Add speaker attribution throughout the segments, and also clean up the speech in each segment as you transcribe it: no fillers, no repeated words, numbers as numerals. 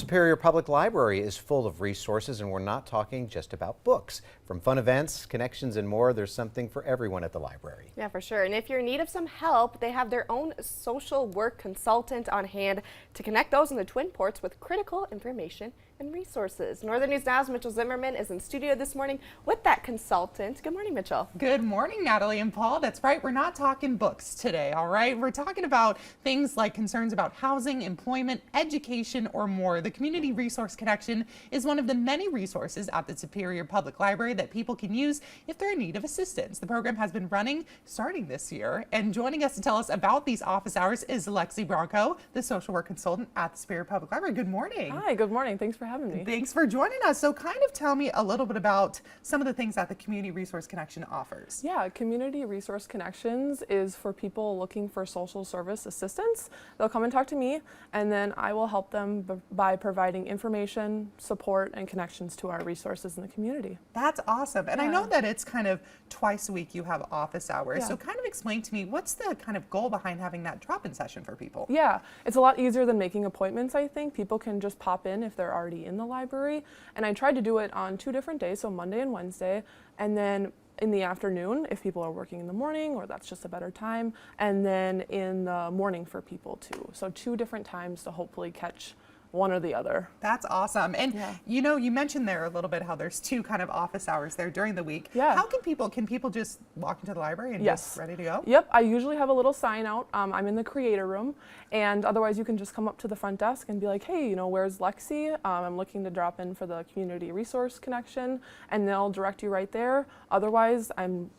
Speaker 1: Superior Public Library is full of resources, and we're not talking just about books. From fun events, connections, and more, there's something for everyone at the library.
Speaker 2: Yeah, for sure. And if you're in need of some help, they have their own social work consultant on hand to connect those in the Twin Ports with critical information and resources. Northern News Now's Mitchell Zimmerman is in studio this morning with that consultant. Good morning, Mitchell.
Speaker 3: Good morning, Natalie and Paul. That's right, we're not talking books today, all right? We're talking about things like concerns about housing, employment, education, or more. The Community Resource Connection is one of the many resources at the Superior Public Library that people can use if they're in need of assistance. The program has been running starting this year, and joining us to tell us about these office hours is Lexi Bronco, the social work consultant at the Superior Public Library. Good morning.
Speaker 4: Hi, good morning. Thanks for having me.
Speaker 3: Thanks for joining us. So kind of tell me a little bit about some of the things that the Community Resource Connection offers.
Speaker 4: Yeah, Community Resource Connections is for people looking for social service assistance. They'll come and talk to me, and then I will help them by providing information, support, and connections to our resources in the community.
Speaker 3: That's awesome. And I
Speaker 4: Yeah.
Speaker 3: know that it's kind of twice a week you have office hours.
Speaker 4: Yeah.
Speaker 3: So kind of explain to me, what's the kind of goal behind having that drop-in session for people?
Speaker 4: Yeah, it's a lot easier than making appointments, I think. People can just pop in if they're already in the library. And I tried to do it on 2 different days, so Monday and Wednesday, and then in the afternoon if people are working in the morning or that's just a better time, and then in the morning for people too. So 2 different times to hopefully catch one or the other.
Speaker 3: That's awesome. And
Speaker 4: Yeah.
Speaker 3: you know, you mentioned there a little bit how there's 2 kind of office hours there during the week.
Speaker 4: Yeah.
Speaker 3: How can people just walk into the library and
Speaker 4: Yes.
Speaker 3: just ready to go?
Speaker 4: Yep, I usually have a little sign out. I'm in the creator room, and otherwise you can just come up to the front desk and be like, hey, you know, where's Lexi? I'm looking to drop in for the Community Resource Connection, and they'll direct you right there. Otherwise,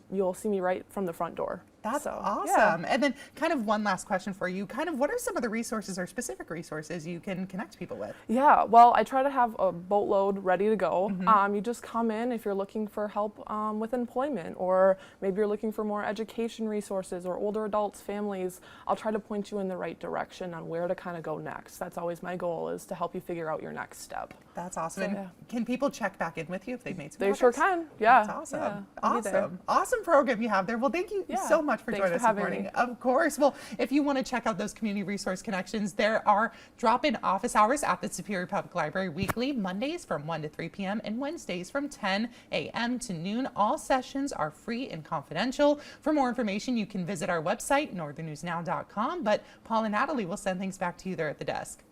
Speaker 4: you'll see me right from the front door.
Speaker 3: That's
Speaker 4: So,
Speaker 3: awesome.
Speaker 4: yeah.
Speaker 3: And then kind of one last question for you. Kind of what are some of the resources or specific resources you can connect people with?
Speaker 4: Yeah, well, I try to have a boatload ready to go. You just come in if you're looking for help with employment, or maybe you're looking for more education resources or older adults, families. I'll try to point you in the right direction on where to kind of go next. That's always my goal, is to help you figure out your next step.
Speaker 3: That's awesome.
Speaker 4: So,
Speaker 3: And
Speaker 4: yeah.
Speaker 3: can people check back in with you if they've made some
Speaker 4: They sure
Speaker 3: progress?
Speaker 4: can, yeah.
Speaker 3: That's awesome.
Speaker 4: Yeah, I'll be there.
Speaker 3: Awesome program you have there. Well, thank you
Speaker 4: Yeah.
Speaker 3: so much for
Speaker 4: Thanks
Speaker 3: joining
Speaker 4: for
Speaker 3: us this
Speaker 4: having
Speaker 3: morning.
Speaker 4: me.
Speaker 3: Of course. Well, if you want to check out those Community Resource Connections, there are drop-in office hours at the Superior Public Library weekly, Mondays from 1 to 3 p.m. and Wednesdays from 10 a.m. to noon. All sessions are free and confidential. For more information, you can visit our website, northernnewsnow.com. But Paul and Natalie will send things back to you there at the desk.